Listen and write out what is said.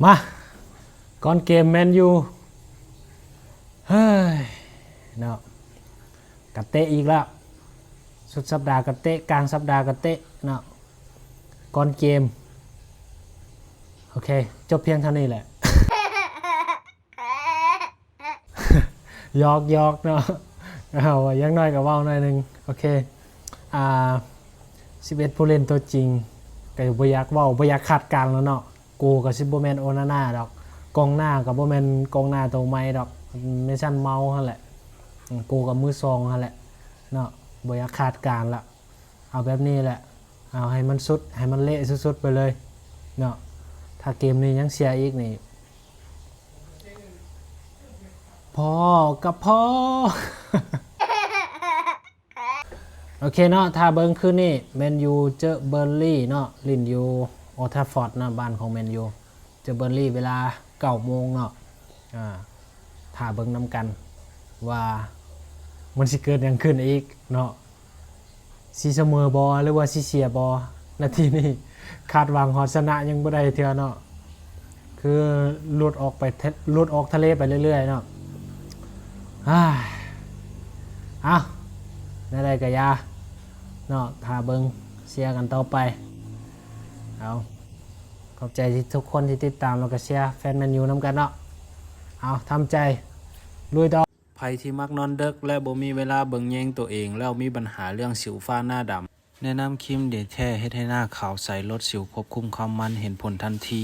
มาก่อนเกมแมนยูเฮ้ยเนาะกับเตะอีกแล้วสุดสัปดาห์กับเตะกลางสัปดาห์กับเตะเนาะก่อนเกมโอเคจบเพียงเท่านี้แหละ หยอกเนาะเอายังน้อยกับว่าวหน่อยนึงโอเค11ผู้เล่นตัวจริงก็บ่อยากเว้าบ่อยากคาดการณ์แล้วเนาะกูกับซิบ่แม่นโอนาน่าดอกกองหน้ากับบ่แม่นกองหน้าตัวใหม่ดอกไม่ซั่นเมาหั่นแหละกูกับมือซองหั่นแหละเนาะบ่อยากคาดการณ์ละเอาแบบนี้แหละเอาให้มันสุดให้มันเละสุดๆไปเลยเนาะถ้าเกมนี้ยังเสียอีกนี่พ่อกับพ่อ โอเคเนาะถ้าเบิ้งคืนนี้แมนยูเจอเบอร์ลี่เนาะลินยูโอลด์แทราฟฟอร์ดนะบ้านของแมนยูเจอเบอร์ลี่เวลา9 โมงเนาะถ้าเบิ้งนำกันว่ามันสิเกิดอย่างขึ้นอีกเนาะซีเสมอบอหรือว่าซีเสียบอนาทีนี้คาดหวังฮอดชนะยังบ่ได้เทื่อเนาะคือหลุดออกทะเลไปเรื่อยๆเนาะอ้าวได้ๆก็ยาเนาะถ้าเบิ่งเชียร์กันต่อไปเอาขอบใจที่ทุกคนที่ติดตามแล้วก็เชียร์แฟนแมนยูนำกันเนาะเอาทำใจลุยต่อไผที่มักนอนดึกและบ่มีเวลาเบิ่งแยงตัวเองแล้วมีปัญหาเรื่องสิวฟ้าหน้าดำแนะนำครีมเดย์แท้เฮ็ดให้หน้าขาวใสลดสิวควบคุมความมันเห็นผลทันที